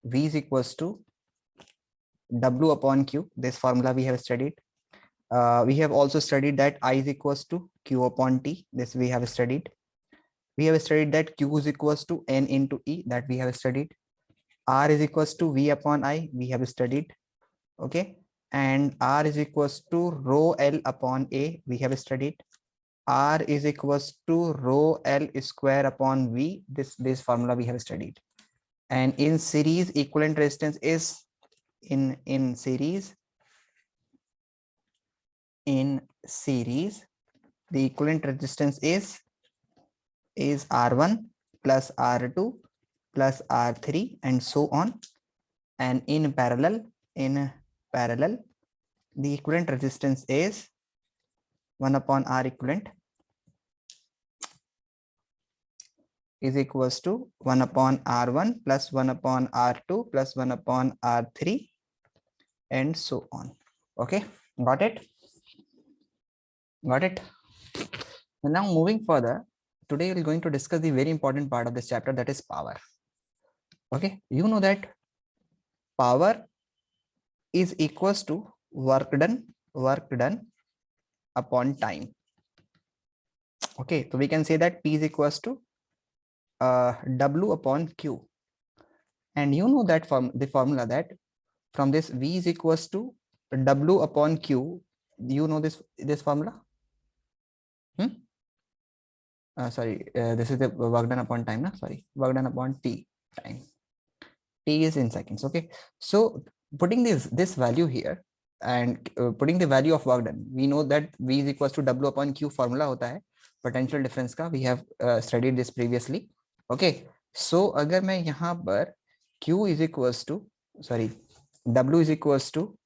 V is equals to W upon Q. This formula we have studied. We have also studied that I is equals to Q upon T. This we have studied. We have studied that Q is equals to N into E. That we have studied. R is equals to V upon I. We have studied. Okay. And R is equals to rho L upon A. We have studied. R is equals to rho L square upon V. This formula we have studied. And in series, equivalent resistance is in series, the equivalent resistance is R1 plus R2 plus R3 and so on. And in parallel, the equivalent resistance is 1 upon R equivalent is equals to 1 upon R1 plus 1 upon R2 plus 1 upon R3 and so on. Okay, got it? Got it? And now moving further, today we're going to discuss the very important part of this chapter, that is power. Okay, you know that power is equals to work done upon time. Okay, so we can say that P is equals to W upon Q. And you know that from the formula that from this V is equals to W upon Q. You know this formula? This is the work done upon time. Work done upon T time. T is in seconds. Okay, so putting this value here and putting the value of work done, we know that V is equals to W upon Q formula hota hai potential difference का. We have studied this previously. Okay, so अगर मैं यहाँ पर Q is equals to W is equals to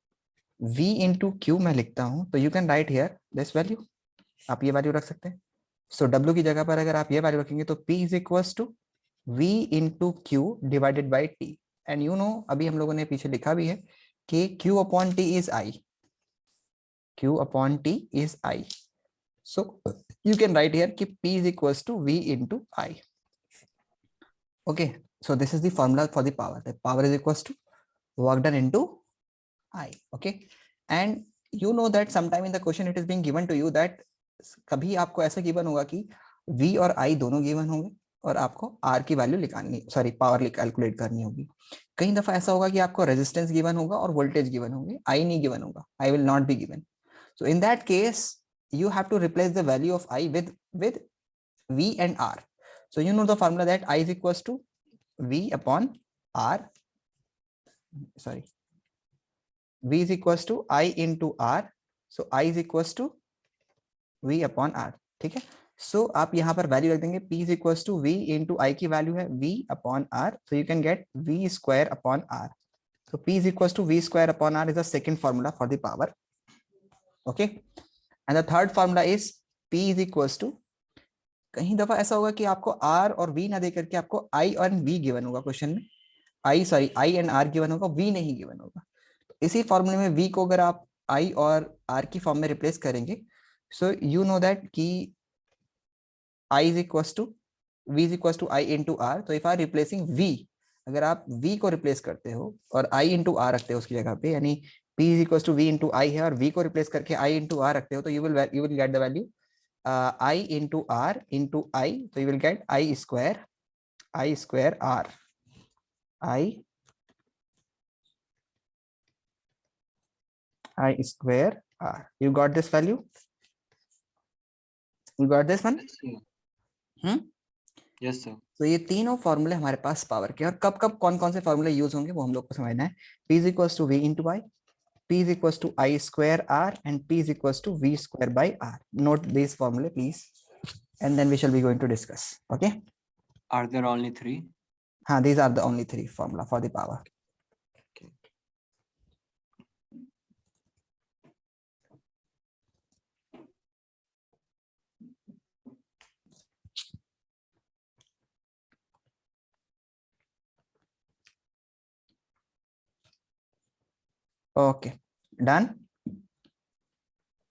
V into Q मैं लिखता हूँ, तो you can write here this value. आप ये value रख सकते हैं. So W की जगह पर अगर आप ये value रखेंगे तो P is equals to V into Q divided by T. And you know, अभी हम लोगों ने पीछे लिखा भी है कि Q upon T is I. Q upon T is I. So you can write here कि P is equals to V into I. Okay, so this is the formula for the power. The power is equals to work done into I. Okay, and you know that sometime in the question it is being given to you that कभी आपको ऐसा given होगा कि V और I दोनों given होंगे और आपको R की वैल्यू निकालनी, पावर कैलकुलेट करनी होगी. कई दफा ऐसा होगा कि आपको रेजिस्टेंस गिवन होगा और वोल्टेज गिवन होंगे, I नहीं गिवन होगा, I will not be given. So in that case you have to replace the value of I with V and R. So you know the formula that I is equals to V upon R. V is equals to I into R. So I is equals to V upon R. ठीक है. So आप यहाँ पर value रख देंगे P is equals to V into I की value है V upon R. So you can get V square upon R. So P is equals to V square upon R is the second formula for the power. Okay. And the third formula is P is equals to, कहीं दफा ऐसा होगा कि आपको R और V ना दे करके आपको I और V गिवन होगा क्वेश्चन में. I and R गिवन होगा, V नहीं गिवन होगा. इसी फॉर्मूले में V को अगर आप I और R की फॉर्म में रिप्लेस करेंगे, so you know that कि I is equals to V is equals to I into R. तो if I replacing V, अगर आप V को रिप्लेस करते हो और I into R रखते हो उसकी जगह पे, यानी P is equals to V into I है और V को रिप्लेस करके I into R रखते हो, तो you will get the value I into R into I. So you will get I square R. I square R. You got this value? You got this one? Yes sir. तो ये तीनों फॉर्मूले हमारे पास power के, और कब कब कौन कौन से फॉर्मूले यूज होंगे वो हम लोग को समझना है. P is equals to V into I, P is equals to I square R, and P is equals to V square by R. Note these formulae please, and then we shall be going to discuss. Okay. Are there only three? These are the only three formula for the power. Okay, done.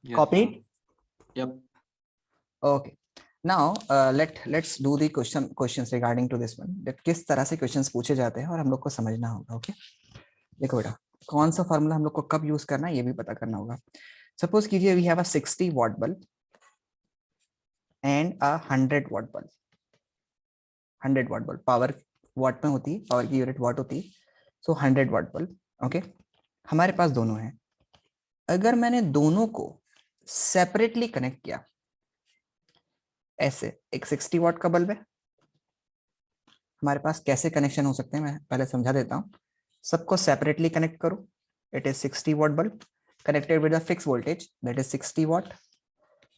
Yes, Copied. sir. Yep. Okay, now let's do the questions regarding to this one, किस तरह से questions पूछे जाते हैं और हम लोग को समझना होगा। ओके देखो बेटा, कौन सा फॉर्मूला हम लोग को कब यूज करना है ये भी पता करना होगा। सपोज कीजिए we have a 60 watt bulb and a 100 watt bulb. 100 watt bulb power watt में होती है, पावर की यूनिट वाट होती है। सो 100 watt बल्ब। ओके हमारे पास दोनों हैं। अगर मैंने दोनों को सेपरेटली कनेक्ट किया, ऐसे एक 60 watt का बल्ब है, हमारे पास कैसे कनेक्शन हो सकते हैं मैं पहले समझा देता हूँ। सबको सेपरेटली कनेक्ट करो। It is 60 watt bulb connected with a fix voltage that is 60 watt,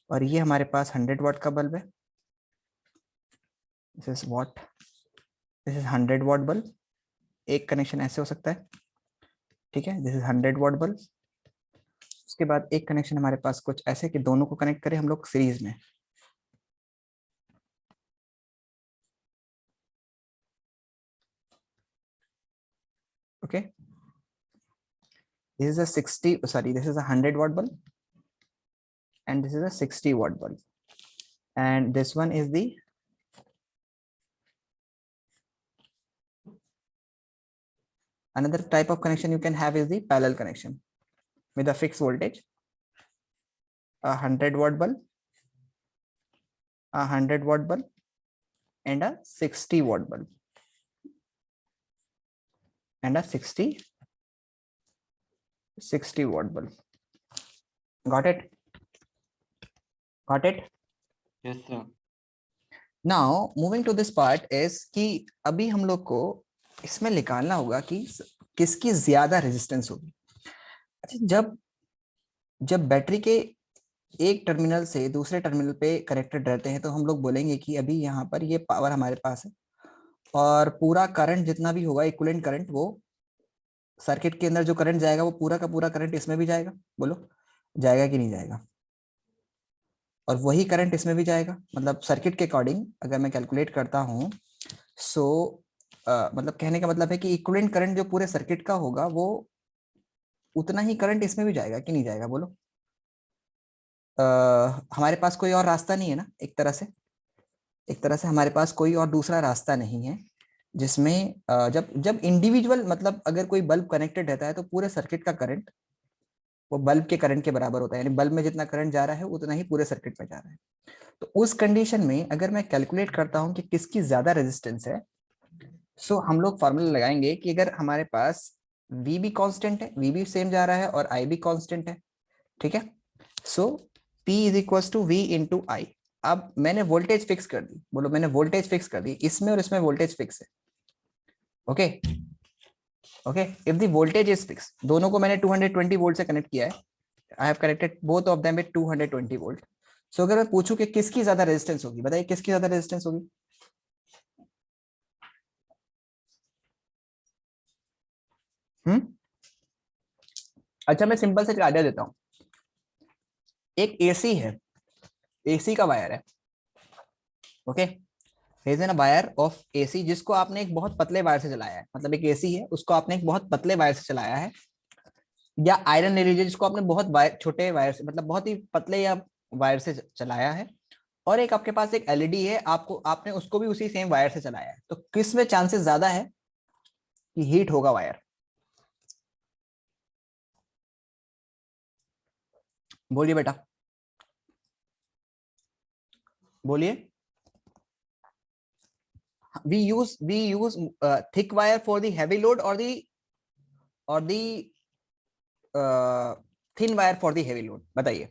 और ये हमारे पास 100 watt का बल्ब है। This is what, this is 100 watt bulb. एक कनेक्शन ऐसे हो सकता है, ठीक है, दिस इज 100 watt बल्ब। उसके बाद एक कनेक्शन हमारे पास कुछ ऐसे कि दोनों को कनेक्ट करें हम लोग सीरीज में। Okay this is a 60, sorry, this is a 100 watt bulb and this is a 60 watt bulb, and this one is the another type of connection you can have is the parallel connection with a fixed voltage, a 100 watt bulb, a 100 watt bulb and a 60 watt bulb and a 60 watt bulb. Got it? Got it? Yes, sir. Now moving to this part is कि अभी हम लोग को इसमें निकालना होगा कि किसकी ज्यादा रेजिस्टेंस होगी। अच्छा, जब बैटरी के एक टर्मिनल से दूसरे टर्मिनल पे कनेक्टेड रहते हैं तो हम लोग बोलेंगे कि अभी यहाँ पर ये पावर हमारे पास है और पूरा करंट जितना भी होगा इक्विवेलेंट करंट, वो सर्किट के अंदर जो करंट जाएगा वो पूरा का पूरा करंट इसमें भी जाएगा। बोलो जाएगा कि नहीं जाएगा? और वही करंट इसमें भी जाएगा। मतलब सर्किट के अकॉर्डिंग अगर मैं कैलकुलेट करता हूँ, सो मतलब कहने का मतलब है कि इक्विवेलेंट करंट जो पूरे सर्किट का होगा वो उतना ही करंट इसमें भी जाएगा कि नहीं जाएगा? बोलो हमारे पास कोई और रास्ता नहीं है ना, एक तरह से हमारे पास कोई और दूसरा रास्ता नहीं है जिसमें जब जब इंडिविजुअल, मतलब अगर कोई बल्ब कनेक्टेड रहता है तो पूरे सर्किट का करंट वो बल्ब के करंट के बराबर होता है, यानी बल्ब में जितना करंट जा रहा है उतना ही पूरे सर्किट में जा रहा है। तो उस कंडीशन में अगर मैं कैलकुलेट करता हूं कि किसकी ज्यादा रेजिस्टेंस है, सो हम लोग फॉर्मूला लगाएंगे कि अगर हमारे पास V भी कांस्टेंट है, V भी सेम जा रहा है और I भी कांस्टेंट है, ठीक है, so P is equal to V into I. अब मैंने वोल्टेज फिक्स कर दी, बोलो मैंने वोल्टेज फिक्स कर दी, इसमें और इसमें वोल्टेज फिक्स है। Okay okay if the voltage is fix, दोनों को मैंने 220 वोल्ट से कनेक्ट किया है, I have connected both of them with 220 volt. So अगर मैं पूछूं कि किसकी ज्यादा रेजिस्टेंस होगी, बताइए किसकी ज्यादा रेजिस्टेंस होगी? अच्छा मैं सिंपल से आइडिया देता हूँ। एक एसी है, एसी का वायर है, okay, hedge N wire of AC जिसको आपने एक बहुत पतले वायर से चलाया है। मतलब एक एसी है उसको आपने एक बहुत पतले वायर से चलाया है, या आयरन ले लीजिए जिसको आपने बहुत वायर, छोटे वायर से, मतलब बहुत ही पतले या वायर से चलाया है, और एक आपके पास एक एलईडी है, आपको आपने उसको भी उसी सेम वायर से चलाया है। तो किस में चांसेस ज्यादा है कि हीट होगा वायर? बोलिए बेटा, बोलिए। we use thick wire for the heavy load or the thin wire for the heavy load, बताइए।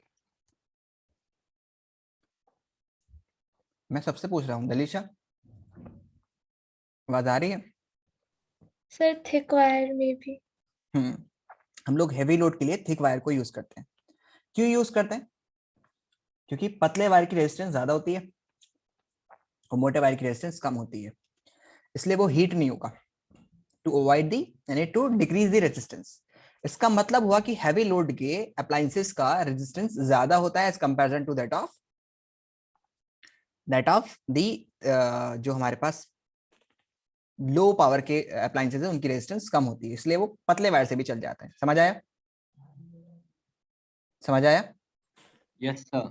मैं सबसे पूछ रहा हूँ, दलीशा आवाज आ रही है? सर थिक वायर में भी। हम लोग हेवी लोड के लिए थिक वायर को यूज करते हैं। क्यों यूज करते हैं? क्योंकि पतले वायर की रेजिस्टेंस ज्यादा होती है और मोटे वायर की रेजिस्टेंस कम होती है, इसलिए वो हीट नहीं होगा। टू अवॉइड दी यानी टू डिक्रीज द रेजिस्टेंस। इसका मतलब हुआ कि हैवी लोड के अप्लायंसेस का रेजिस्टेंस ज्यादा होता है as comparison to that of the जो हमारे पास लो पावर के अप्लायंसेस है उनकी रेजिस्टेंस कम होती है, इसलिए वो पतले वायर से भी चल जाते हैं। समझ आया? समझ आया? Yes, sir.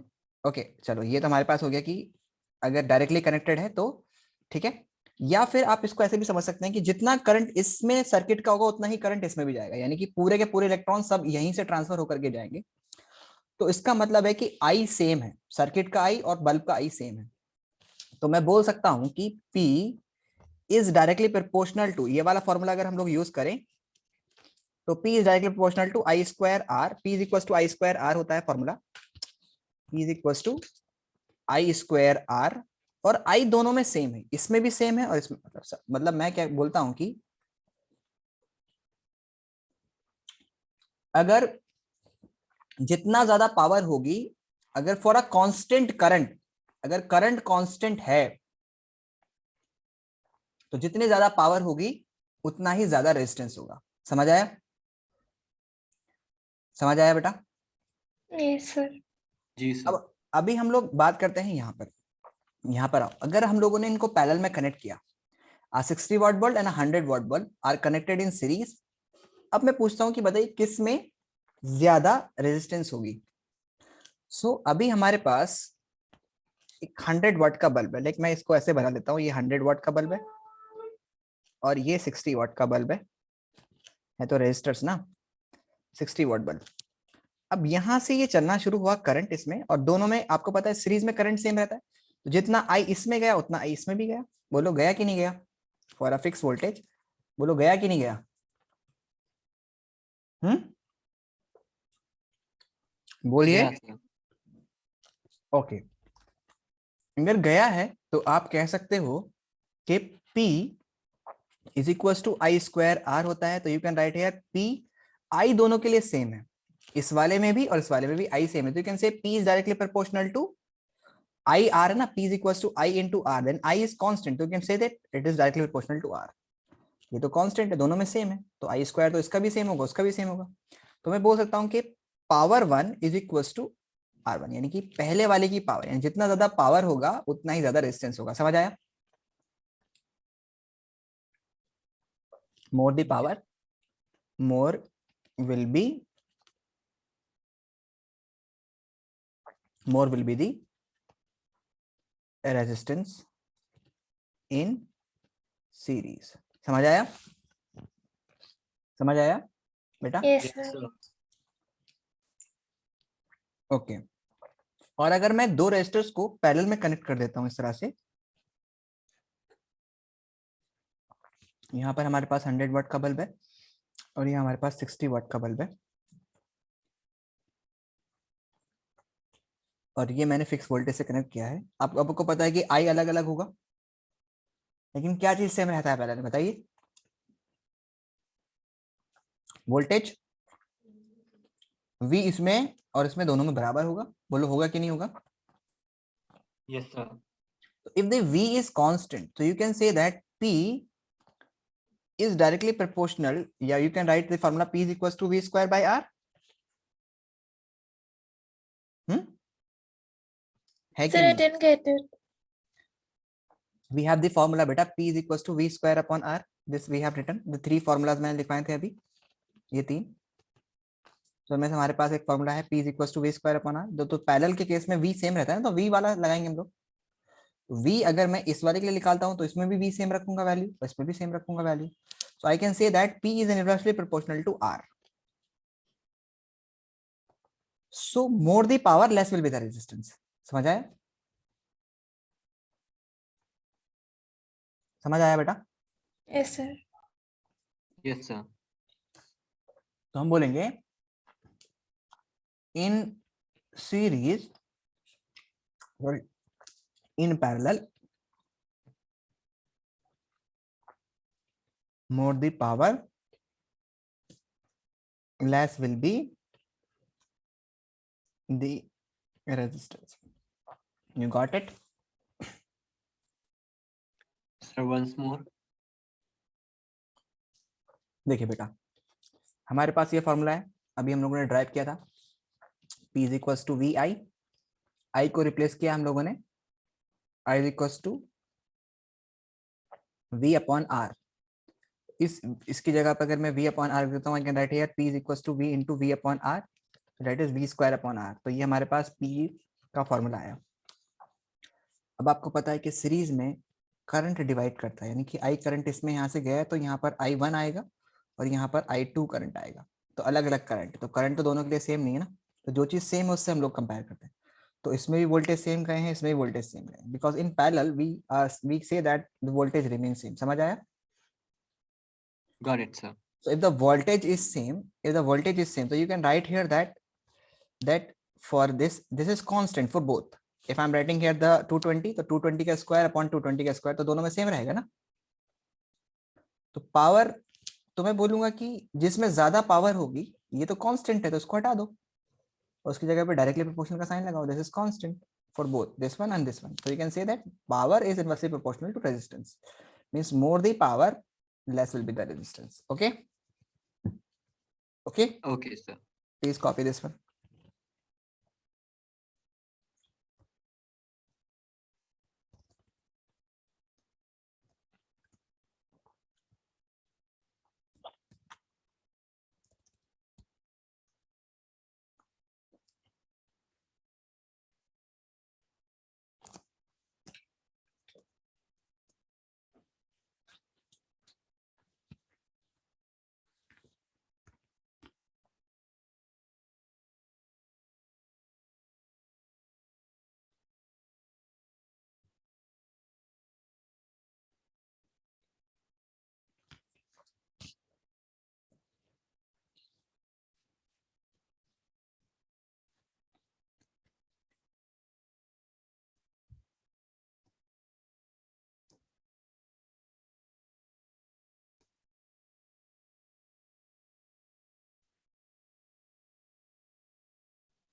ओके चलो, ये तो हमारे पास हो गया कि अगर डायरेक्टली कनेक्टेड है तो ठीक है, या फिर आप इसको ऐसे भी समझ सकते हैं कि जितना करंट इसमें सर्किट का होगा उतना ही करंट इसमें भी जाएगा, यानी कि पूरे के पूरे इलेक्ट्रॉन सब यहीं से ट्रांसफर होकर के जाएंगे। तो इसका मतलब है कि आई सेम है, सर्किट का आई और बल्ब का आई सेम है। तो मैं बोल सकता हूं कि P is directly proportional to, ये वाला फॉर्मूला अगर हम लोग यूज करें तो P is directly proportional to I square R. P is equal to I square R होता है formula, P is equal to I square R, और आई दोनों में सेम है, इसमें भी सेम है और इसमें, मतलब मैं क्या बोलता हूं कि अगर जितना ज्यादा पावर होगी, अगर फॉर अ कांस्टेंट करंट, अगर करंट कांस्टेंट है तो जितनी ज्यादा पावर होगी उतना ही ज्यादा रेजिस्टेंस होगा। समझ आया? समझ आया बेटा? Yes sir. जी सर। अब अभी हम लोग बात करते हैं यहाँ पर आओ, अगर हम लोगों ने इनको पैरेलल में कनेक्ट किया, a 60 watt bulb and a 100 watt bulb are connected in series। अब मैं पूछता हूं कि बताइए किस में ज्यादा रेजिस्टेंस होगी। अभी हमारे पास एक 100 वाट का बल्ब है, लेकिन मैं इसको ऐसे बना लेता हूँ, ये 100 वाट का बल्ब है और ये 60 वाट का बल्ब है तो रेजिस्टर्स ना 60 वाट बल्ब। अब यहां से ये चलना शुरू हुआ करंट इसमें, और दोनों में आपको पता है सीरीज में करंट सेम रहता है, तो जितना आई इसमें गया उतना आई इसमें भी गया। बोलो गया कि नहीं गया? फॉर अ फिक्स वोल्टेज, बोलो गया कि नहीं गया? बोलिए। गया सर। ओके, अगर गया है तो आप कह सकते हो कि P is equal to I square R होता है, तो you can write here P, I दोनों के लिए सेम है, इस वाले में भी और इस वाले में भी आई सेम है, तो you can say P is directly proportional to I R है ना, P is equal to I into R, then I is constant, तो you can say that it is directly proportional to R. ये तो constant है, दोनों में same है, तो आई स्क्वायर तो इसका भी सेम होगा उसका भी सेम होगा, तो मैं बोल सकता हूं कि power 1 is equal to R1, यानी कि पहले वाले की पावर, यानी जितना ज्यादा पावर होगा उतना ही ज्यादा रेजिस्टेंस होगा। समझ आया? More the power, more will be the resistance in series। समझ आया? समझ आया बेटा? Yes yes sir. Sir. Okay, और अगर मैं दो रेजिस्टर्स को पैरेलल में कनेक्ट कर देता हूं इस तरह से, यहां पर हमारे पास 100 वाट का बल्ब है और यहाँ हमारे पास 60 वाट का बल्ब है, और ये मैंने फिक्स वोल्टेज से कनेक्ट किया है। आपको पता है कि आई अलग अलग होगा, लेकिन क्या चीज सेम रहता है पहले बताइए? वोल्टेज V इसमें और इसमें दोनों में बराबर होगा। बोलो होगा कि नहीं होगा? Yes sir. If the V is constant, so you can say that P is directly proportional, yeah, you can write the formula P is equals to V square by R। है कि Sir, I नहीं? didn't get it. We have the formula beta, P is equals to V square upon R। This we have written, the three formulas मैंने लिखवाए थे अभी, ये तीन। तो में से हमारे पास एक फॉर्मूला है P is equals to V square upon R। तो पैरेलल के केस में V सेम रहता है, तो V वाला लगाएंगे हम लोग। V अगर मैं इस वाले के लिए निकालता हूं तो इसमें भी V सेम रखूंगा वैल्यू, इसमें भी सेम रखूंगा value, so I can say that P is inversely proportional to R। So more the power, less will be the resistance। समझ आया? समझ आया बेटा? Yes sir. Yes sir. तो हम बोलेंगे in series or in parallel, more the power, less will be the resistance। You got it? Sir once more. देखिए बेटा, हमारे पास ये फॉर्मूला है, अभी हम लोगों ने ड्राइव किया था, P is equals to VI, I को रिप्लेस किया हम लोगों ने, I is equals to V upon R। इसकी जगह पर अगर मैं V upon R देता हूँ, I can write here P is equals to V into V upon R, that is V square upon R। तो ये हमारे पास P का फॉर्मूला आया। अब आपको पता है कि सीरीज में करंट डिवाइड करता है, यानी कि आई करंट इसमें यहाँ से गया है तो यहाँ पर I1 आएगा और यहाँ पर I2 करंट आएगा, तो अलग अलग करंट, तो करंट तो दोनों के लिए सेम नहीं है ना, तो जो चीज सेम है उससे हम लोग कंपेयर करते हैं। तो इसमें भी वोल्टेज सेम गए हैं, इसमें भी वोल्टेज सेम गए हैं, because in parallel we say that the voltage remain same. समझ आया? Got it, sir. So if the voltage is same, so you can write here that for this is constant for both. If I'm writing here the 220, तो 220 का square upon 220 का square, तो दोनों में same रहेगा ना। तो पावर तो मैं बोलूंगा कि जिसमें ज्यादा पावर होगी ये तो कांस्टेंट है, तो इसको हटा दो और उसकी जगह पे डायरेक्टली प्रोपोर्शनल का साइन लगाओ। This is constant for both this one and this one, so you can say that power is inversely proportional to resistance, means more the power less will be the resistance. Okay, Okay, sir. please copy this one.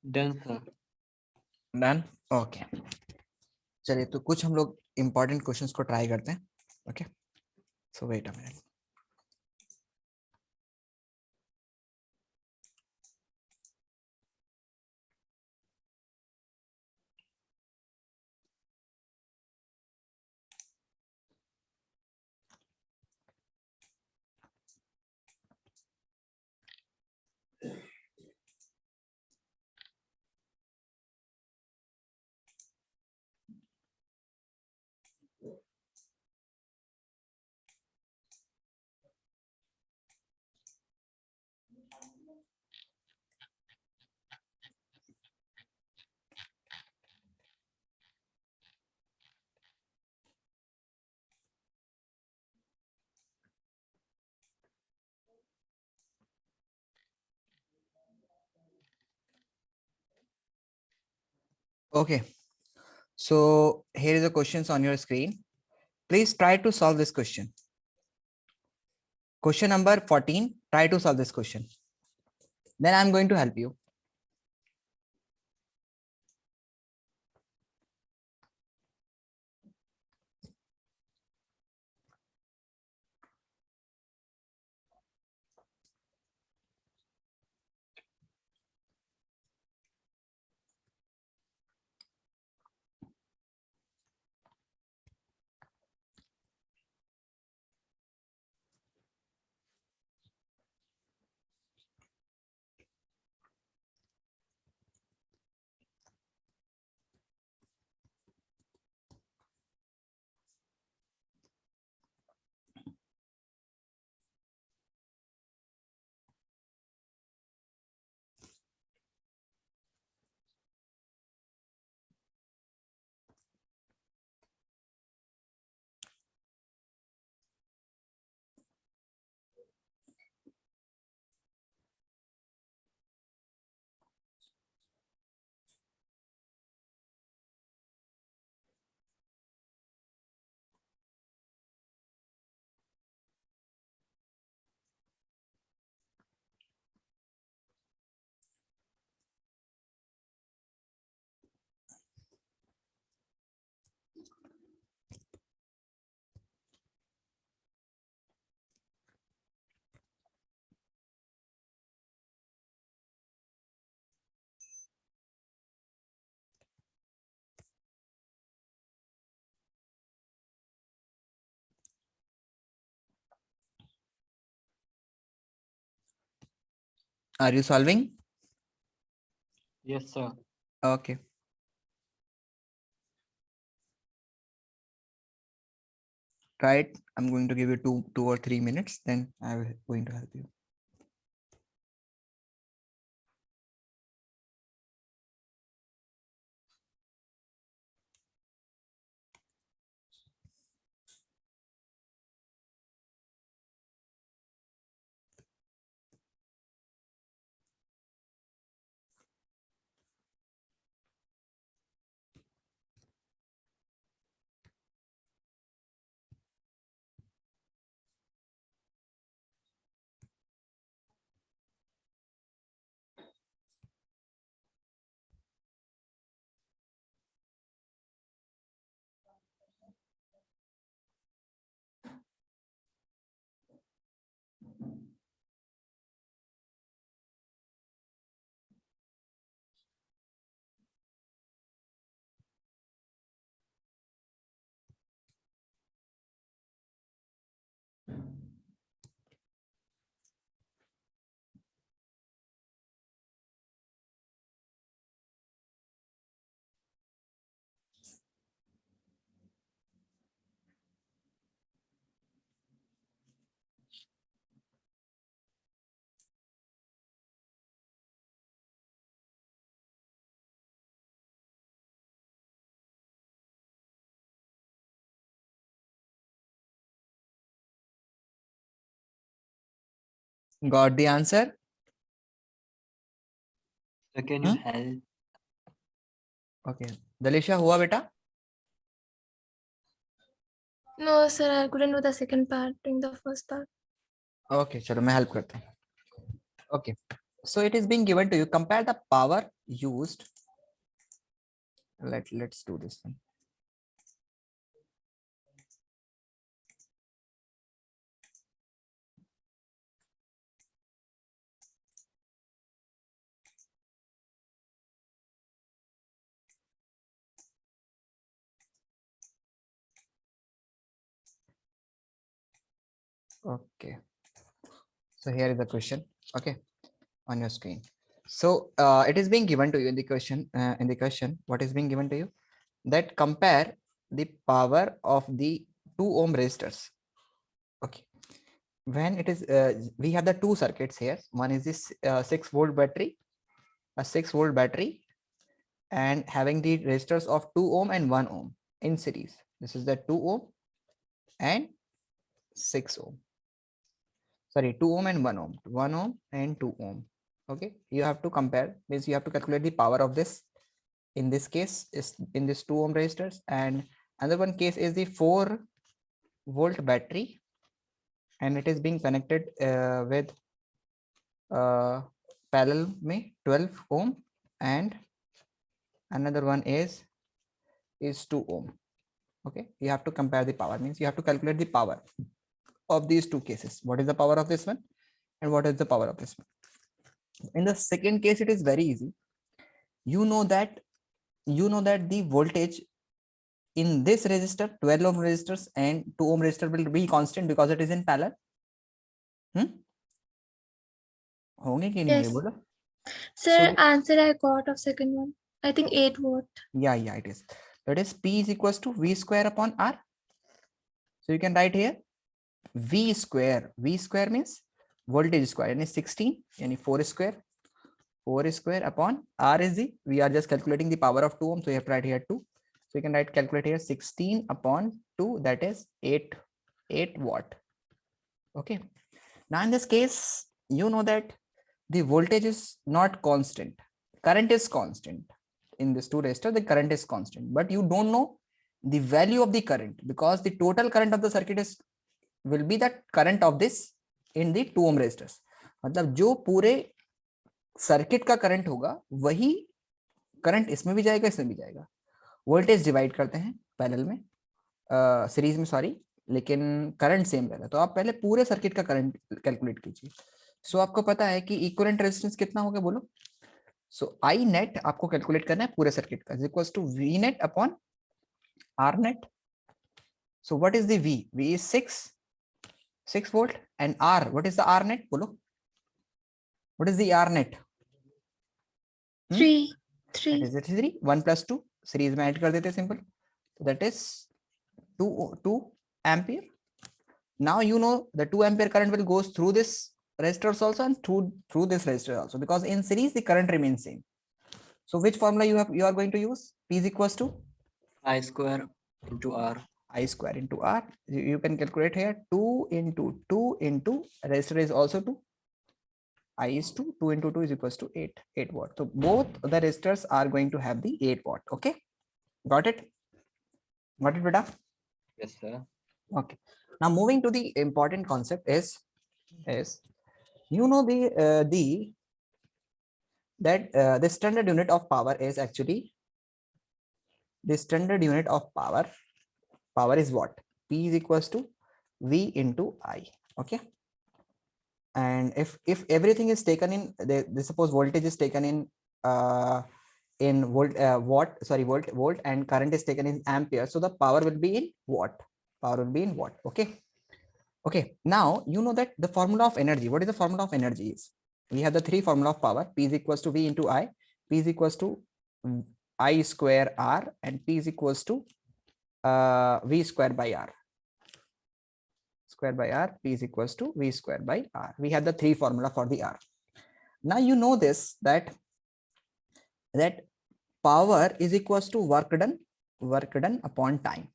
Done, sir. Done, okay. चलिए तो कुछ हम लोग important questions को try करते हैं। Okay, so wait a minute. Okay, so here is the questions on your screen. Please try to solve this question. Question number 14, try to solve this question. Then I'm going to help you. Are you solving? Yes, sir. Okay. try it. I'm going to give you two or 3 minutes, then I'm going to help you. Got the answer? So can you Hmm? help? Okay. Dalisha, हुआ बेटा? No, sir, I couldn't do the second part during the first part. Okay, चलो मैं help करता हूँ. Okay. So it is being given to you. Compare the power used. Let's do this one. Okay. So here is the question. Okay, on your screen. So it is being given to you in the question. What is being given to you? That compare the power of the 2 ohm resistors. Okay. When it is, we have the two circuits here. One is this 6-volt battery, a 6-volt battery, and having the resistors of 2 ohm and 1 ohm in series. This is the 2 ohm and 6 ohm. Sorry, 2 ohm and 1 ohm. 1 ohm and 2 ohm. Okay, you have to compare, means you have to calculate the power of this. In this case is in this 2 ohm resistors, and another one case is the 4-volt battery, and it is being connected with parallel में 12 ohm, and another one is 2 ohm. Okay, you have to compare the power, means you have to calculate the power of these two cases. What is the power of this one and what is the power of this one? In the second case, it is very easy. You know that the voltage in this resistor, 12 ohm resistors and 2 ohm resistor, will be constant because it is in parallel. होंगे कि नहीं होंगे Yes. बोलो? Sir, So answer I got of second one. I think 8 watt. yeah, it is. That is P is equals to V square upon R. So you can write here V square. V square means voltage square, and 16, and 4 square. 4 square upon R is the, we are just calculating the power of 2 ohm, so you have to write here 2. So you can calculate here 16 upon 2, that is 8 watt. Okay. Now in this case, you know that the voltage is not constant. Current is constant. In this two resistor, the current is constant, but you don't know the value of the current, because the total current of the circuit is will be the current of this in the 2 ohm resistors. मतलब जो पूरे circuit का current होगा वही current इसमें भी जाएगा, इसमें भी जाएगा. वोल्टेज डिवाइड करते हैं पैरेलल में, सीरीज में, सॉरी, लेकिन करंट सेम रहेगा. तो आप पहले पूरे सर्किट का करंट कैलकुलेट कीजिए. सो आपको पता है कि इक्विवेलेंट रेजिस्टेंस कितना होगा बोलो. सो आई नेट आपको कैलकुलेट करना है पूरे सर्किट का, is equals to V net upon R net. So what is the V? V is 6 volt, and R, what is the R net बोलो? What is the R net? 3. That is 3. 1 plus 2 series में add कर देते हैं, simple. So that is 2 ampere. Now you know the 2 ampere current will goes through this resistors also and through this resistor also, because in series the current remains same. So which formula you are going to use? P is equals to I square into R. I square into R. You can calculate here 2 into resistor is also 2. I is 2, 2 into 2 is equals to 8 watt. So both the resistors are going to have the 8 watt. Okay, got it? Got it, beta? Yes, sir. Okay. Now moving to the important concept is you know the standard unit of power is actually the standard unit of power. Power is what? P is equals to V into I. Okay. And if everything is taken in the suppose voltage is taken in volt and current is taken in ampere, so the power will be in watt. Okay. Okay, now you know that the formula of energy. What is the formula of energy is? We have the three formula of power. P is equals to V into I, P is equals to I square R, and P is equals to V square by R. Square by R, P is equals to V square by R. We have the three formula for the R. Now you know this that power is equals to work done upon time.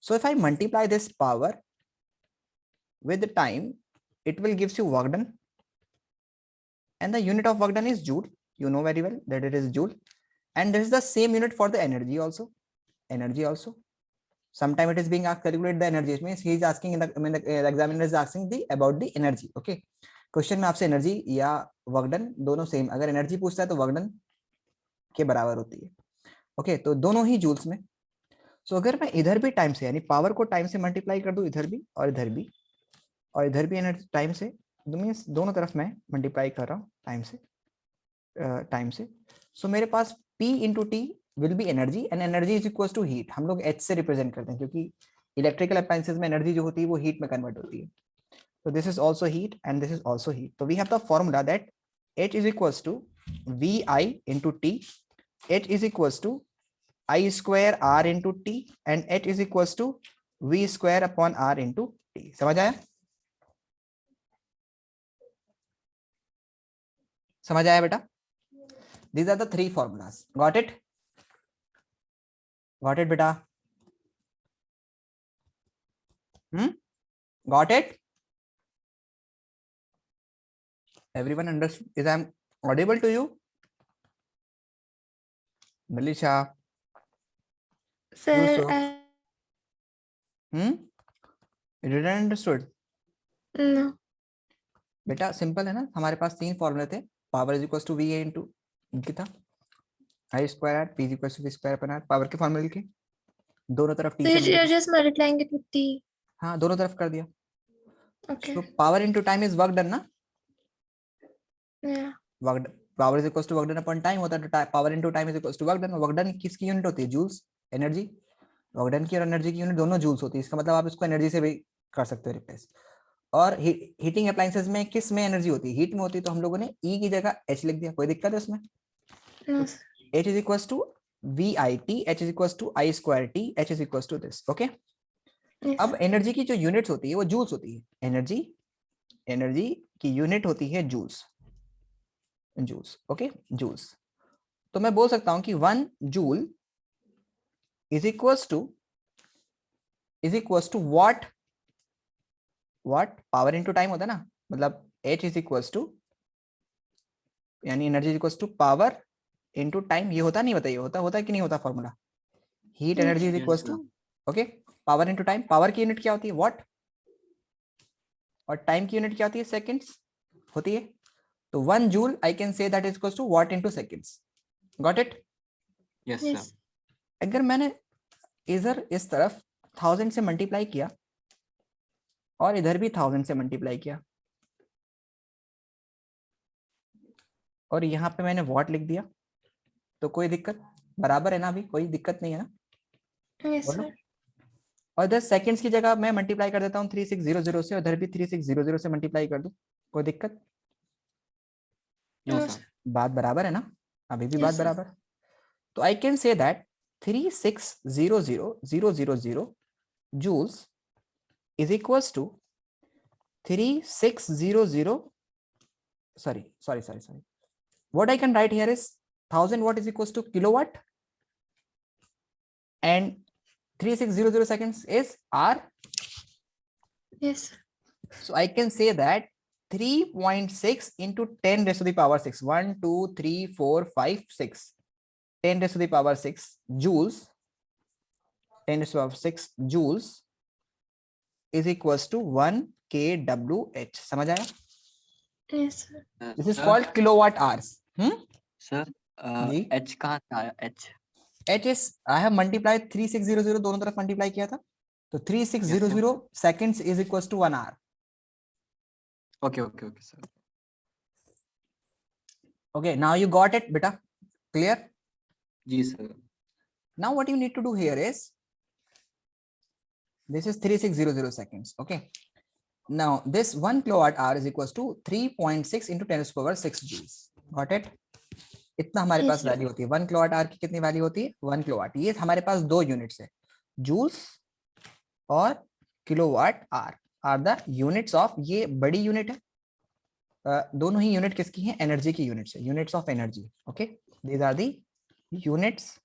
So if I multiply this power with the time, it will gives you work done, and the unit of work done is joule. You know very well that it is joule, and this is the same unit for the energy also. Sometime it is being asked calculate the energy. It means he is asking the examiner is asking about the energy. Okay, question में आपसे energy या work done दोनों same, अगर energy पूछता है तो work done के बराबर होती है. ओके, तो दोनों ही जूल्स में. सो अगर मैं इधर भी टाइम से यानी पावर को टाइम से मल्टीप्लाई कर दूं, इधर भी और इधर भी एनर्जी टाइम से, मींस दोनों तरफ मैं मल्टीप्लाई कर रहा हूं टाइम से. सो मेरे पास P into T will be energy, and energy is equal to heat. हम लोग H से रिप्रेजेंट करते हैं क्योंकि इलेक्ट्रिकल अप्लायंसेस में एनर्जी जो होती है वो हीट में कन्वर्ट होती है. So this is also heat and this is also heat. So we have the formula that H is equals to VI into T. H is equals to I square R into T, and H is equals to V square upon R into T. समझ आया? समझ आया बेटा? These are the three formulas. Got it? Got it बेटा? Got it? Everyone understood? Is I am audible to you? Melisha? Sir, You didn't understood? no. बेटा simple है ना, हमारे पास तीन फॉर्मूले थे. Power is equal to V A into कितना I square R, P is equal to V square upon R. Power के फॉर्मूले लिखे, दोनों तरफ टी So से you're just multiplying it with T. हाँ दोनों तरफ कर दिया. Okay. So power into time is work done ना. Yeah. Work power is equal to work done upon time होता है. Power into time is equal to work done. Work done किसकी unit होती है? जूल्स. एनर्जी, वर्क डन की और energy की unit दोनों जूल्स होती है. इसका मतलब आप इसको एनर्जी से भी कर सकते हो रिप्लेस. और हीटिंग अप्लायंसेस में किस में एनर्जी होती है? हीट में होती है. तो हम लोगों ने E की जगह H लिख दिया. कोई दिक्कत है उसमें? No. H is equals to VIT, H is equals to I square T, H is equals to this. Okay. Yes. अब एनर्जी की जो यूनिट्स होती है वो जूल्स होती है. एनर्जी की यूनिट होती है जूल्स. Okay, joules. तो मैं बोल सकता हूं कि 1 joule is equals to watt. Power into time होता है ना, मतलब H इज इक्वल्स टू यानी energy is equals to power into time. ये होता नहीं होता? ये होता कि नहीं होता formula? Heat energy is equals to okay power into time. Power की यूनिट क्या होती है? वॉट. और टाइम की यूनिट क्या होती है? सेकंड्स होती है. तो 1 joule I can say that is equals to watt into seconds. Got it? Yes, Yes. sir. अगर मैंने इधर इस तरफ 1000 से मल्टीप्लाई किया और इधर भी 1000 से मल्टीप्लाई किया और यहाँ पे मैंने वॉट लिख दिया, तो कोई दिक्कत? बराबर है ना? अभी कोई दिक्कत नहीं है ना? Yes, बोलो. sir. और इधर सेकंड्स की जगह मैं मल्टीप्लाई कर देता हूँ 3600 से, उधर भी 3600 से मल्टीप्लाई कर दूं, कोई दिक्कत? No, No, sir. बात बराबर है ना? अभी भी Yes, बात sir. बराबर. तो आई can say that 3600000 joules is equals to 3600, sorry. What I can write here is 1000 watt is equals to kilowatt, and 3600 seconds is hour. Yes, sir. So I can say that 3.6 into 10 raised to the power 6, 1 2 3 4 5 6, 10 raised to the power 6 joules, 10 raised to the power 6 joules is equals to 1 kWh. समझ आया? Yes, sir. This is Sir, called kilowatt hours. sir, ji. H कहाँ था? H. H is I have multiplied 3600 दोनों तरफ multiply किया था, तो 3600 seconds is equals to 1 hour. Okay, sir. Okay, now you got it, beta. Clear? Ji sir. Now what you need to do here is, this is 3600 seconds. Okay. Now this 1 kilowatt hour is equals to 3.6 into 10 to the power 6 joules. Got it? इतना हमारे Yes, पास sir. Value होती है. 1 kilowatt hour की कितनी value होती है? 1 kilowatt. ये हमारे पास दो यूनिट्स है, जूल्स और kilowatt hour are the units of, ये बड़ी यूनिट है, दोनों ही यूनिट किसकी है? एनर्जी की यूनिट्स है, units of energy. Okay, these are the units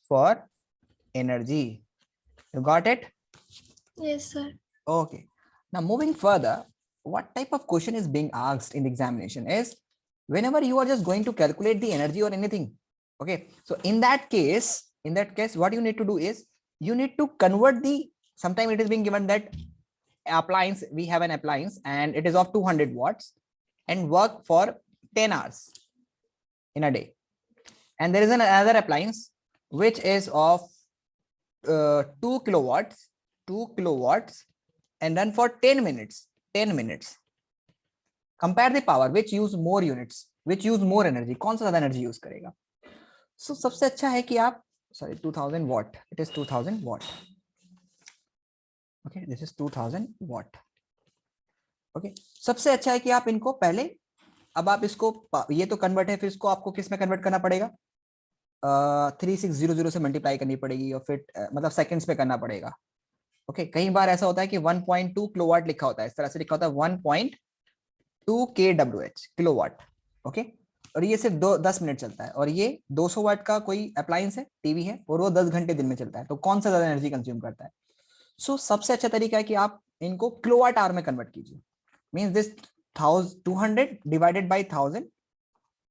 for energy. You got it? Yes, sir. Okay. Now moving further, what type of question is being asked in the examination is, whenever you are just going to calculate the energy or anything. Okay. So in that case, what you need to do is, you need to convert the, sometime it is being given that appliance, we have an appliance and it is of 200 watts and work for 10 hours in a day. And there is another appliance which is of 2 kilowatts and run for 10 minutes. Compare the power, which use more units, which use more energy, कौन सा ज्यादा energy use करेगा? So सबसे अच्छा है कि आप, sorry, 2000 watt, it is 2000 watt. Okay, this is 2000 watt. Okay, सबसे अच्छा है कि आप इनको पहले, अब आप इसको, ये तो कन्वर्ट है, फिर इसको आपको किस में कन्वर्ट करना पड़ेगा? 3600 से मल्टीप्लाई करनी पड़ेगी और फिर मतलब सेकंड्स में करना पड़ेगा. ओके, कई बार ऐसा होता है कि 1.2 किलोवाट लिखा होता है, इस तरह से लिखा होता है 1.2 kWh किलोवाट. ओके, और ये सिर्फ 10 मिनट चलता है, और ये 200 वाट का कोई अप्लायंस है, टीवी है, और वो 10 घंटे दिन में चलता है, तो कौन सा ज्यादा एनर्जी कंज्यूम करता है? सो सबसे अच्छा तरीका है कि आप इनको किलोवाट आवर में कन्वर्ट कीजिए. मींस दिस 200 डिवाइडेड बाय 1000,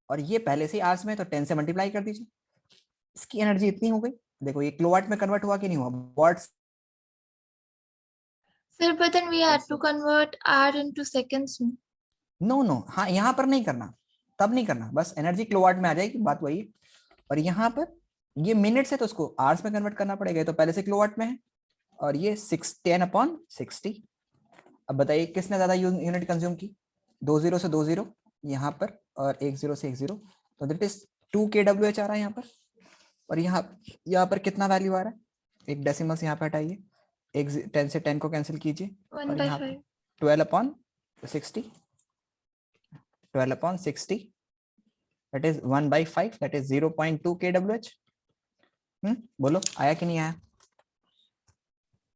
और ये पहले से आवर्स में, तो 10 से मल्टीप्लाई कर दीजिए. इसकी एनर्जी इतनी हो गई. देखो ये किलोवाट में कन्वर्ट हुआ कि नहीं हुआ? Watts. Sir, but then we had Yes, to sir. convert hour into seconds. No, हाँ, यहाँ पर नहीं करना, तब नहीं करना, बस एनर्जी किलोवाट में आ जाएगी, बात वही है. और यहाँ पर ये मिनट्स है, तो उसको आवर्स में कन्वर्ट करना पड़ेगा, तो पहले से किलोवाट में है, और ये 10/60. अब बताइए किसने ज्यादा यूनिट कंज्यूम की? 20 से 20 यहाँ पर, और 10 से 10, तो दैट इज 2 kWh आ रहा है यहाँ पर. और यहाँ पर कितना वैल्यू आ रहा है? एक डेसिमल्स यहाँ पे हटाइए, 10 से 10 को कैंसिल कीजिए, 1 और by यहाँ 5. 12/60, 12/60, that is 1/5, that is 0.2 kWh. बोलो आया कि नहीं आया?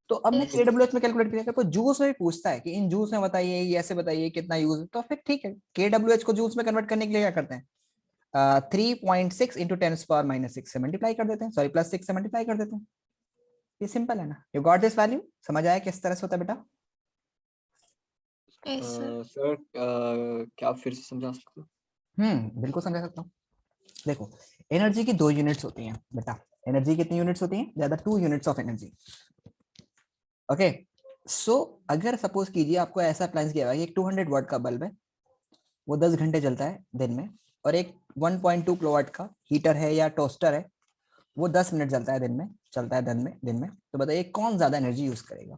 तो अब मैं Yes. kWh में कैलकुलेट किया, कोई जूल्स में भी पूछता है कि इन जूल्स में बताइए, ये ऐसे बताइए कितना यूज, तो फिर ठीक है, kWh को जूल्स में कन्वर्ट करने के लिए क्या करते हैं? 3.6 into 10⁻⁻6 से मल्टीप्लाई कर देते हैं, सॉरी +6 से मल्टीप्लाई कर देते हैं. ये सिंपल है ना? You got this value? समझ आया किस तरह से होता है बेटा? Yes, sir. सर क्या आप फिर से समझा सकते हो? बिल्कुल समझा सकता हूँ. देखो, एनर्जी की 2 यूनिट्स होती हैं बेटा. एनर्जी कितनी यूनिट्स होती हैं? ज्यादा 2 यूनिट्स ऑफ एनर्जी. ओके, सो अगर सपोज कीजिए आपको ऐसा अप्लायंस किया हुआ है, एक 200 वाट का बल्ब है, वो 10 घंटे चलता है दिन में, और एक 1.2 किलोवाट का हीटर है या टोस्टर है, वो 10 मिनट चलता है दिन में, तो बताइए कौन ज्यादा एनर्जी यूज करेगा?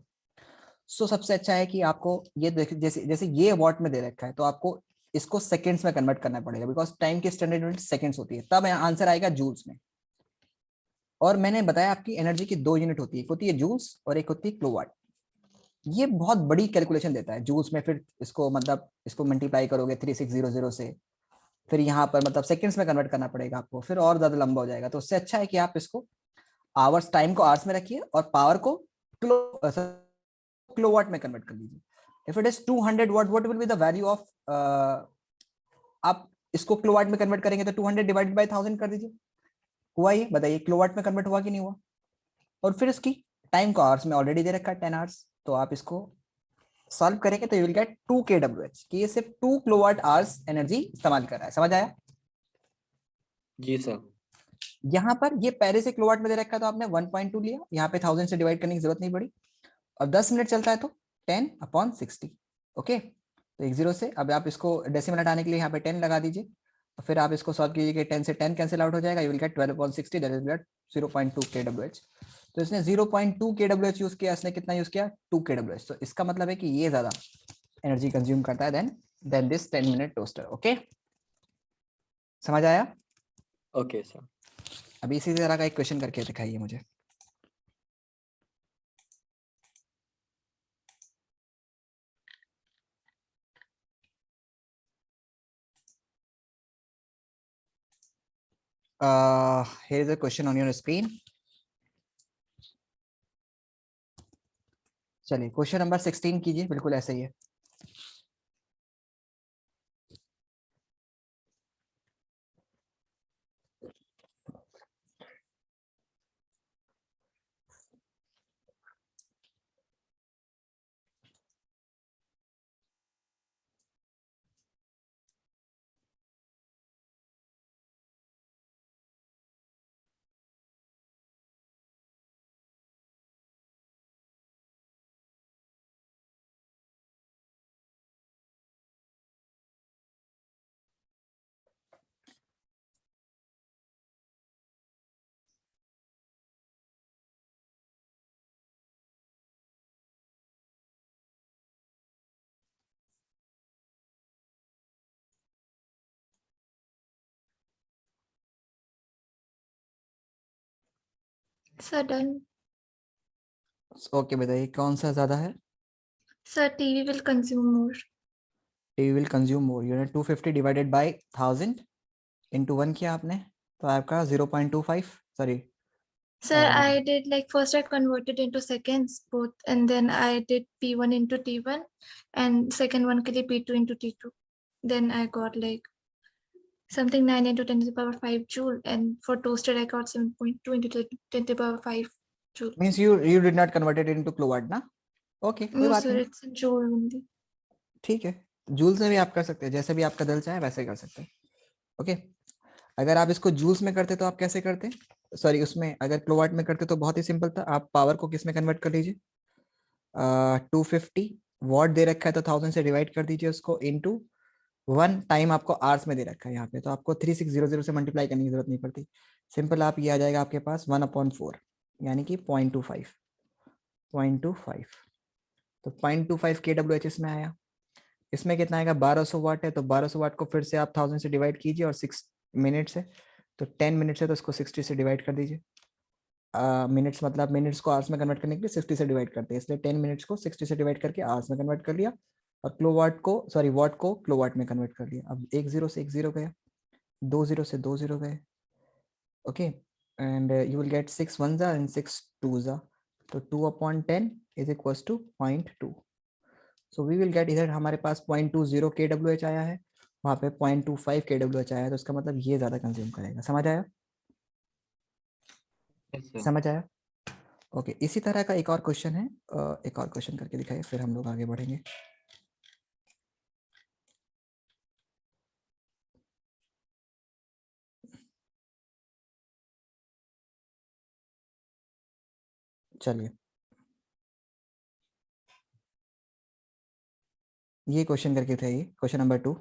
सो सबसे अच्छा है कि आपको ये जैसे ये वॉट में दे रखा है, तो आपको इसको सेकंड्स में कन्वर्ट करना पड़ेगा, बिकॉज टाइम की स्टैंडर्ड यूनिट सेकंड्स होती है, तब आंसर आएगा जूल्स में. और मैंने बताया आपकी एनर्जी की 2 यूनिट होती है, एक होती है जूल्स और एक होती है किलोवाट. ये बहुत बड़ी कैलकुलेशन देता है जूल्स में, फिर इसको मतलब इसको मल्टीप्लाई करोगे 3600 से, फिर यहाँ पर मतलब सेकंड्स में कन्वर्ट करना पड़ेगा आपको, फिर और ज्यादा लंबा हो जाएगा. तो उससे अच्छा है कि आप इसको आवर्स, टाइम को आवर्स में रखिए और पावर को किलोवाट में कन्वर्ट कर लीजिए. If it is 200 watt, what will be the value of आप इसको किलोवाट में कन्वर्ट करेंगे तो 200 डिवाइडेड बाय 1000 कर दीजिए. हुआ ये? बताइए किलोवाट में कन्वर्ट हुआ कि नहीं हुआ? और फिर इसकी टाइम को आवर्स में ऑलरेडी दे रखा है 10 आवर्स, तो आप इसको सॉल्व करेंगे तो यू विल गेट 2 kWh, कि ये सिर्फ 2 किलोवाट आवर्स एनर्जी इस्तेमाल कर रहा है. समझ आया? जी सर. यहाँ पर ये पहले से किलोवाट में दे रखा है तो आपने 1.2 लिया, यहाँ पे 1000 से डिवाइड करने की जरूरत नहीं पड़ी. और 10 मिनट चलता है तो 10/60. ओके, तो 10 से अब आप इसको डेसिमल हटाने के लिए यहाँ पे 10 लगा दीजिए. और फिर आप इसको सॉल्व कीजिए कि 10 से 10 कैंसिल आउट हो जाएगा, you will gate 12/60, that is 0.2 kWh. तो इसने 0.2 kWh यूज किया, इसने कितना यूज किया? 2 kWh. तो इसका मतलब है कि ये ज्यादा एनर्जी कंज्यूम करता है then this 10 minute toaster. Okay, समझ आया? Okay sir. अभी इसी तरह का एक क्वेश्चन करके दिखाइए मुझे. Here is a question on your screen. चलिए क्वेश्चन नंबर 16 कीजिए, बिल्कुल ऐसा ही है. Sir, done. ओके, बताइए कौन सा ज्यादा है? Sir, TV will consume more. T will consume more. Unit 250 divided by 1000 into 1 किया आपने, तो आपका 0.25, sorry. Sir, I did like first I converted into seconds both, and then I did P1 into T1, and second one के लिए P2 into T2. Then I got like something 9 into 10 to the power 5 joule, and for toaster I got 7.2 into 10 to the power 5 joule. Means you did not convert it into kilowatt ना? Okay, कोई No, बात sir, नहीं, it's in joule only. ठीक है. Joule से भी आप कर सकते हैं, जैसे भी आपका दिल चाहे वैसे कर सकते हैं. ओके, अगर आप इसको जूल्स में करते तो आप कैसे करते? सॉरी, उसमें अगर किलोवाट में करते तो बहुत ही सिंपल था. आप पावर को किस में कन्वर्ट कर लीजिए? 250 वॉट दे रखा है तो 1000 से डिवाइड कर दीजिए उसको इनटू 1. टाइम आपको आवर्स में दे रखा है यहाँ पे, तो आपको 3600 से मल्टीप्लाई करने की जरूरत नहीं पड़ती. सिंपल आप ये आ जाएगा आपके पास 1/4, यानी कि 0.25. तो 0.25 kWh इसमें आया. इसमें कितना आएगा? 1200 वाट है, तो 1200 वाट को फिर से आप 1000 से डिवाइड कीजिए और 6 मिनट से, तो 10 मिनट से तो इसको 60 से डिवाइड कर दीजिए. मिनट्स मतलब मिनट्स को आवर्स में कन्वर्ट करने के लिए 60 से डिवाइड करते हैं, इसलिए 10 मिनट्स को 60 से डिवाइड करके आवर्स में कन्वर्ट कर लिया और किलोवाट को, सॉरी वॉट को किलोवाट में कन्वर्ट कर लिया. अब 10 से 10 गया, 20 से 20 गए. Okay, and you will get 6 1 and 6 2, तो 2/10 is equals to 0.2. So we will get, इधर हमारे पास 0.20 kWh आया है, वहाँ पे 0.25 kWh आया है, तो इसका मतलब ये ज्यादा कंज्यूम करेगा. समझ आया? Yes, sir. समझ आया? ओके, इसी तरह का एक और क्वेश्चन है, एक और क्वेश्चन करके दिखाइए, फिर हम लोग आगे बढ़ेंगे. चलिए, ये क्वेश्चन करके थे, ये question number 2.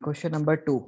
Question number 2.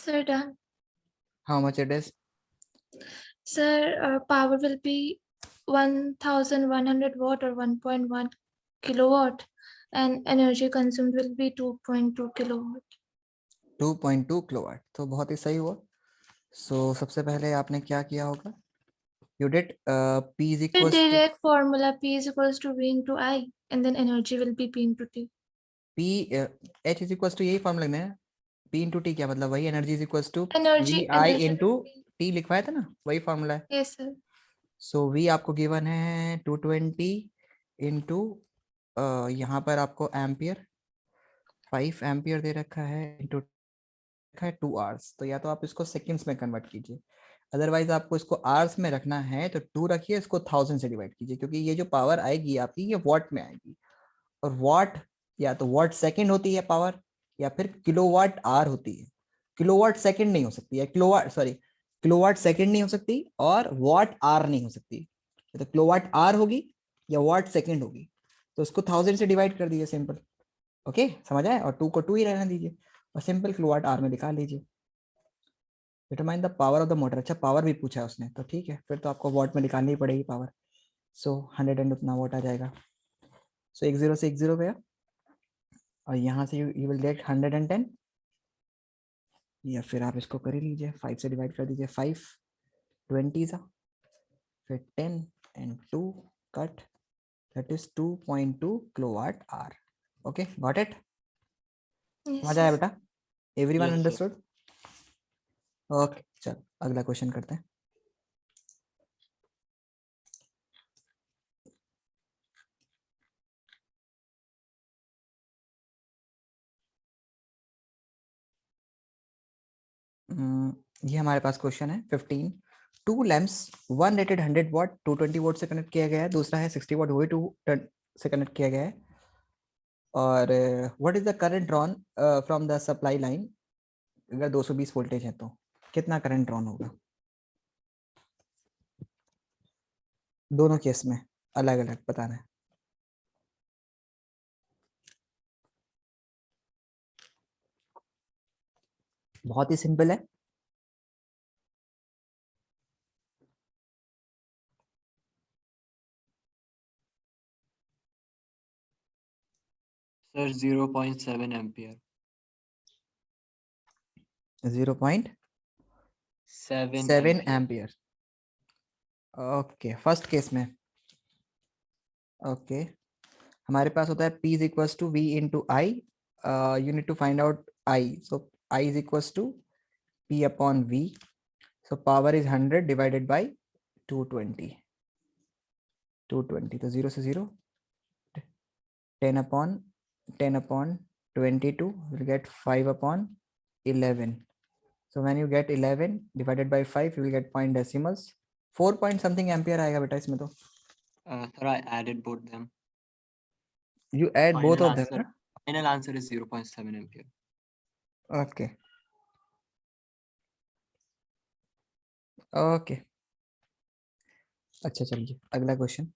Sir, done. How much it is? Sir, power will be 1100 watt or 1.1 kilowatt, and energy consumed will be 2.2 kilowatt. 2.2 kilowatt, तो बहुत ही सही हुआ. So सबसे पहले आपने क्या किया होगा? You did P is We equals did to it formula P is equals to V into I, and then energy will be P into T. P H is equals to यही formula में है. P into T क्या मतलब? वही energy is equals to Energy, V I energy into will be. T लिखवाया था ना, वही फॉर्मूला है. Yes, sir. सो V आपको गिवन है 220 इंटू यहाँ पर आपको एम्पियर 5 एम्पियर दे रखा है, इंटू रखा है 2 आवर्स. तो या तो आप इसको सेकंड्स में कन्वर्ट कीजिए, अदरवाइज आपको इसको आवर्स में रखना है तो 2 रखिए, इसको 1000 से डिवाइड कीजिए, क्योंकि ये जो पावर आएगी आपकी ये वॉट में आएगी, और वॉट या तो वॉट सेकंड होती है पावर, या फिर किलोवाट आवर होती है. किलोवाट सेकंड नहीं हो सकती है, किलोवाट सेकंड नहीं हो सकती, और वॉट आवर नहीं हो सकती. या तो किलोवाट आवर होगी या वॉट सेकंड होगी. तो उसको 1000 से डिवाइड कर दीजिए, सिंपल. ओके, समझ आए? और 2 को 2 ही रहने दीजिए और सिंपल किलोवाट आवर में निकाल लीजिए. Determine the power of the motor. अच्छा, पावर भी पूछा है उसने, तो ठीक है, फिर तो आपको वॉट में निकालनी ही पड़ेगी पावर. सो 100 एंड उतना वॉट आ जाएगा. सो 10 से 10 गया, और यहाँ से यू विल गेट 110, या फिर आप इसको कर ही लीजिए, 5 से डिवाइड कर दीजिए. 5 20 सा, फिर 10 and 2 cut, that is 2.2 kilowatt hour. Okay, got it? Yes, समझ आया sir. बेटा? Everyone Yes, sir. Understood? Okay, चल अगला क्वेश्चन करते हैं. ये हमारे पास क्वेश्चन है 15. 2 lamps, one rated 100 what 220 volt से कनेक्ट किया गया है, दूसरा है 60 वॉट वही 2 से कनेक्ट किया गया है. और what is the current drawn from the supply line? अगर 220 वोल्टेज है तो कितना करंट ड्रॉन होगा? दोनों केस में अलग अलग बताना है. बहुत ही सिंपल है. Sir, 0.7 ampere. 0.7 7 ampere. Ampere. Okay, first case में. ओके, हमारे पास होता है P is equals to V into I. You need to find out I. So I is equals to P upon V. So power is 100 divided by 220. 220 तो 0 से 0, 10 upon 22 will get 5 upon 11. So when you get 11 divided by 5 you will get point decimals. 4 point something ampere आएगा बेटा इसमें तो. Sir, I added both them. You add both Final of them, answer. ना? Final answer is 0.7 ampere. Okay. Okay. अच्छा चलिए अगला question.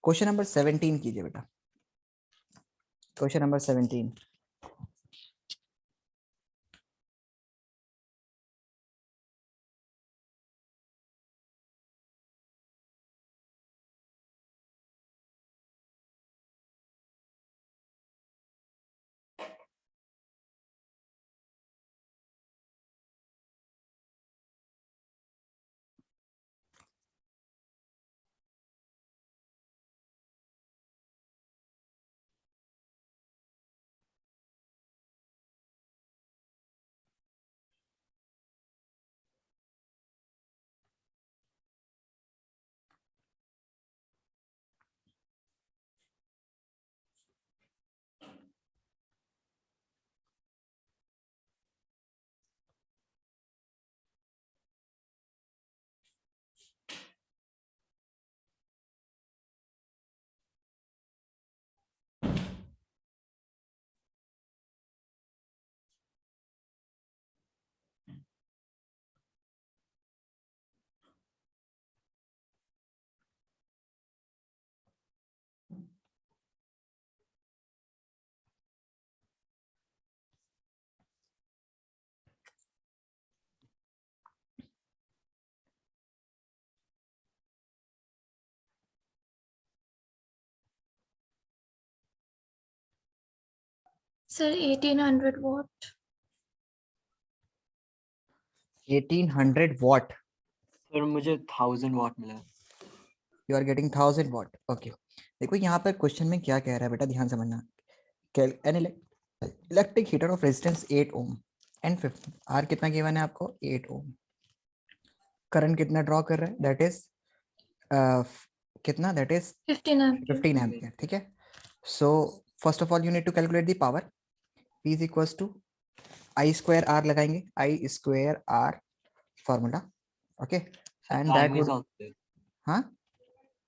Question number 17 कीजिए बेटा. Question number 17. Sir, 1800 watt. 1800 watt. Sir मुझे 1000 वॉट मिला। You are getting 1000 watt. Okay. देखो यहाँ पर क्वेश्चन में क्या कह रहा है बेटा, ध्यान समझना. An electric heater of resistance 8 ohm and 50 R कितना गिवन है आपको? 8 ohm. करंट कितना ड्रॉ कर रहा है? दैट इज कितना? That is 15 ampere. 15 एम्पियर. ठीक है. So first of all you need to calculate the power. P is equals to I square R लगाएंगे. I square R formula. Okay. And that would, हाँ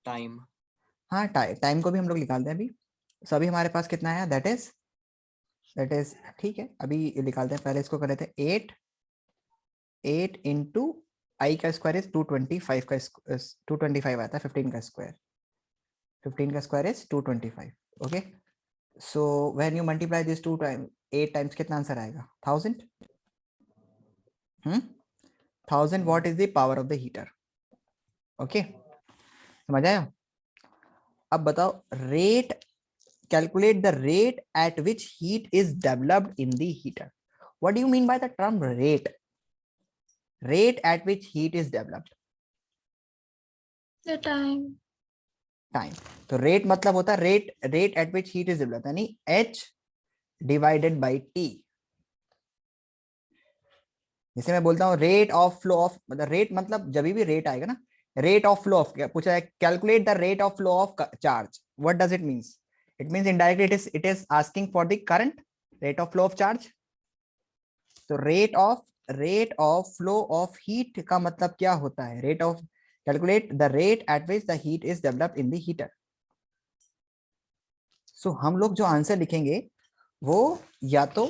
time हाँ time को भी हम लोग निकालते हैं अभी. सो अभी हमारे पास कितना है? दैट इज ठीक है. अभी निकालते हैं. पहले इसको कर लेते हैं. 8 इंटू आई का स्क्वायर इज 225 का 225 आता है. 15 का square is 225. Okay. So when you multiply this 2 time 8 times कितना आंसर आएगा? 1000. 1000 watt is the power of the heater. Okay. समझ आया? अब बताओ rate. Calculate the rate at which heat is developed in the heater. What do you mean by the term rate? Rate at which heat is developed. The time. तो rate मतलब होता है rate at which heat is developed, यानी H divided by T. जैसे मैं बोलता हूँ rate of flow of, मतलब रेट मतलब जब भी रेट आएगा ना, रेट ऑफ फ्लो ऑफ, क्या पूछा है? Calculate the rate of flow of charge. What does it means? It means indirectly it is asking for the current rate of flow of charge. तो rate of flow of heat का मतलब क्या होता है? Rate of, calculate the rate at which the heat is developed in the heater. So हम लोग जो answer लिखेंगे वो या तो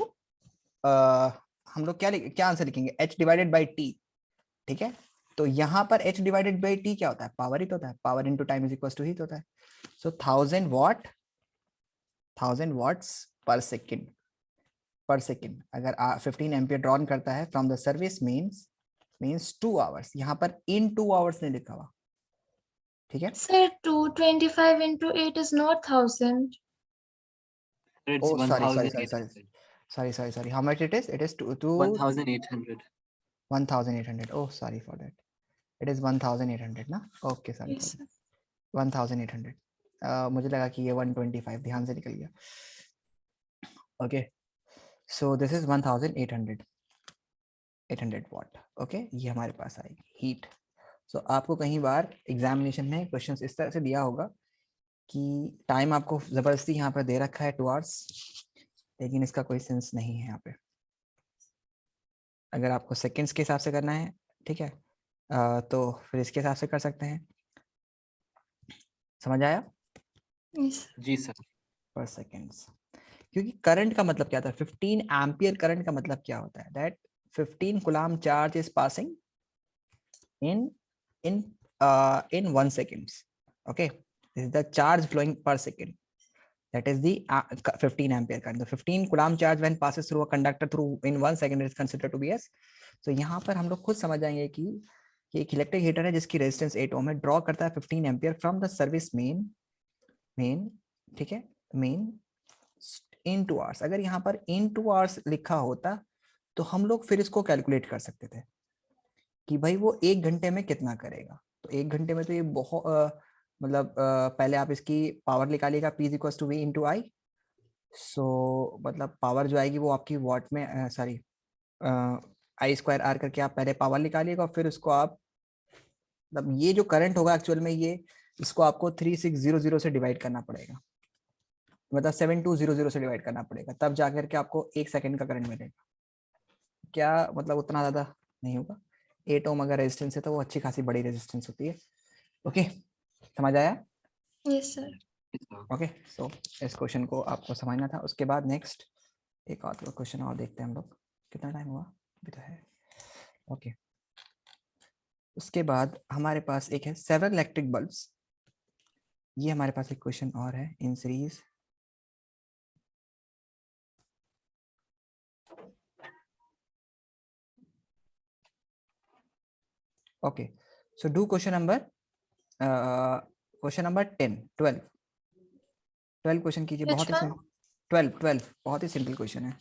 हम लोग क्या आंसर लिखेंगे? H divided by T. ठीक है. तो यहाँ पर H डिवाइडेड बाई T क्या होता है? पावर हीट होता है. Power into time is equal to heat होता है. सो 1000 watts पर सेकेंड. अगर 15 एम्पियर ड्रॉन करता है from the service means 2 hours. यहाँ पर इन 2 आवर्स नहीं लिखा हुआ. ठीक है. Sir, 225 into 8 is not 1000. It's Oh, sorry. 1800. Sorry. How much it is? It is 1800. 1800. Oh, sorry for that. It is 1800 ना? Okay, sorry. Yes, sir. 1800. मुझे लगा कि ये 125 ध्यान से निकल गया. Okay. So this is 1800 watt. Okay. ये हमारे पास आएगी हीट. So आपको कहीं बार एग्जामिनेशन में क्वेश्चंस इस तरह से दिया होगा कि टाइम आपको जबरदस्ती यहाँ पर दे रखा है 2 hours, लेकिन इसका कोई सेंस नहीं है यहाँ पे. अगर आपको सेकंड्स के हिसाब से करना है, ठीक है, तो फिर इसके हिसाब से कर सकते हैं. समझ आया? Yes. जी सर. पर सेकंड्स. क्योंकि करंट का मतलब क्या था? 15 एम्पियर करंट का मतलब क्या होता है? That 15 coulomb charge is passing in 1 seconds. Okay, this is the charge flowing per second. That is the 15 ampere current. The 15 coulomb charge when passes through a conductor through in 1 second is considered to be as. So यहाँ पर हम लोग खुद समझ जाएंगे कि एक electric heater है जिसकी रेजिस्टेंस 8 ओम है, ड्रॉ करता है 15 ampere from the service main. ठीक है, मेन इन 2 hours. अगर यहाँ पर इन 2 hours लिखा होता तो हम लोग फिर इसको कैलकुलेट कर सकते थे कि भाई वो 1 घंटे में कितना करेगा. तो 1 घंटे में तो ये बहुत मतलब पहले आप इसकी पावर निकालिएगा. P = V × I. सो मतलब पावर जो आएगी वो आपकी वॉट में, सॉरी I स्क्वायर R करके आप पहले पावर निकालिएगा और फिर उसको आप, मतलब ये जो करंट होगा एक्चुअल में ये, इसको आपको 3600 से डिवाइड करना पड़ेगा, मतलब 7200 से डिवाइड करना पड़ेगा, तब जाकर के आपको 1 सेकंड का करंट मिलेगा. क्या मतलब उतना ज़्यादा नहीं होगा. 8 ओम अगर रेजिस्टेंस है तो वो अच्छी खासी बड़ी रेजिस्टेंस होती है. ओके, समझ आया? Yes, sir. ओके. सो इस क्वेश्चन को आपको समझना था. उसके बाद नेक्स्ट एक और क्वेश्चन और देखते हैं हम लोग. कितना टाइम हुआ? अभी तो है. ओके. उसके बाद हमारे पास एक है सेवरल इलेक्ट्रिक बल्ब्स. ये हमारे पास एक क्वेश्चन और है in series. Okay, so do question number 10, 12 question कीजिए. Which बहुत ही one? सिंपल. 12 बहुत ही सिंपल क्वेश्चन है।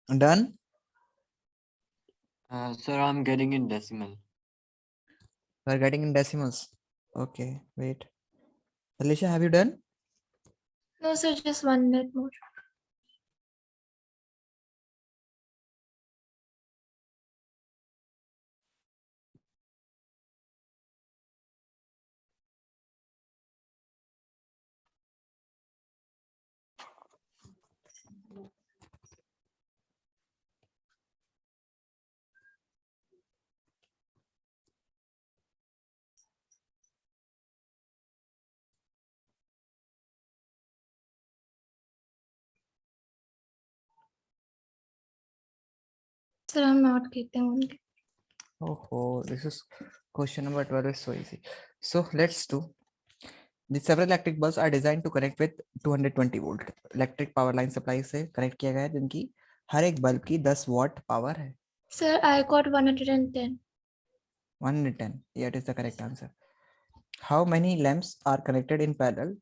Done? Sir, I'm getting in decimal. We're getting in decimals. Okay, wait. Alicia, have you done? No, sir, just 1 minute more. Sir, I'm not getting only. Oh, this is question number 12 is so easy. So let's do. The several electric bulbs are designed to connect with 220 volt. Electric power line supply से connect किया गया है जिनकी हर एक bulb की 10 watt power है. Sir, I got 110. 110. Yeah, it is the correct answer. How many lamps are connected in parallel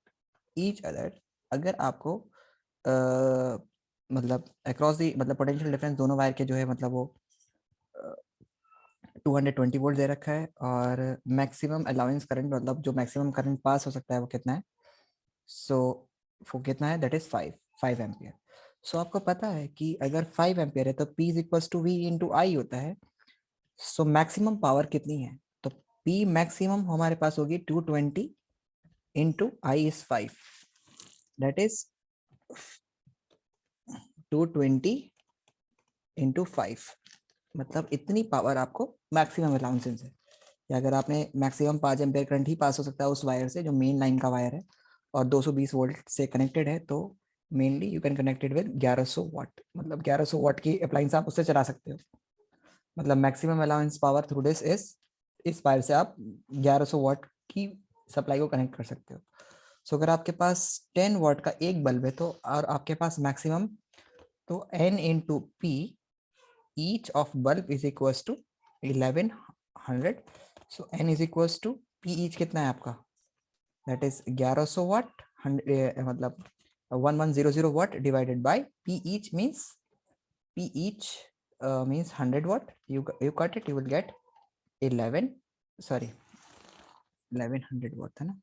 each other? अगर आपको मतलब across the मतलब potential difference दोनों वायर के जो है मतलब वो 220 वोल्ट दे रखा है और मैक्सिमम अलाउंस करंट मतलब जो मैक्सिमम करंट पास हो सकता है वो कितना है. सो वो कितना है, दैट इज 5 एम्पियर. सो आपको पता है कि अगर 5 एम्पियर है तो P is equal to V into I होता है. सो मैक्सिमम पावर कितनी है, तो P मैक्सिमम हमारे पास होगी 220 into I is 5, that is 220 into 5. मतलब इतनी पावर आपको मैक्सिमम अलाउंसेस है. कि अगर आपने मैक्सिमम 5 एम्पियर करंट ही पास हो सकता है उस वायर से जो मेन लाइन का वायर है और 220 वोल्ट से कनेक्टेड है, तो mainly you can connected with 1100 वाट, मतलब 1100 वाट की अप्लायंस आप उससे चला सकते हो, मतलब maximum allowance power through this इस वायर से आप 1100 वाट की सप्लाई को कनेक्ट कर सकते हो। सो अगर आपके पास 10 वाट का एक बल्ब है तो और आपके पास मैक्सिमम, तो n into p each of bulb is equals to 1100, so n is equals to p each कितना है आपका, that is 1100 watt, मतलब 1100 watt divided by p each means means 100 watt, you cut it, you will get 1100 watt है ना।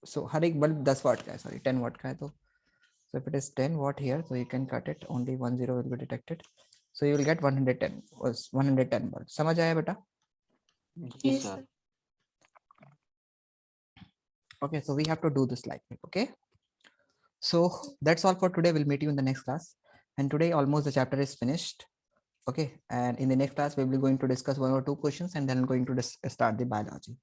so हर एक bulb 10 वाट का है, sorry 10 वाट का है, तो so if it is 10 watt here, so you can cut it, only 10 will be detected, so you will get 110 was 110 bulb। समझ आया बेटा? जी Yes, sir. sir. Okay, so we have to do this like that, okay? So that's all for today. We'll meet you in the next class, and today almost the chapter is finished, okay? And in the next class we'll be going to discuss 1 or 2 questions, and then going to start the biology.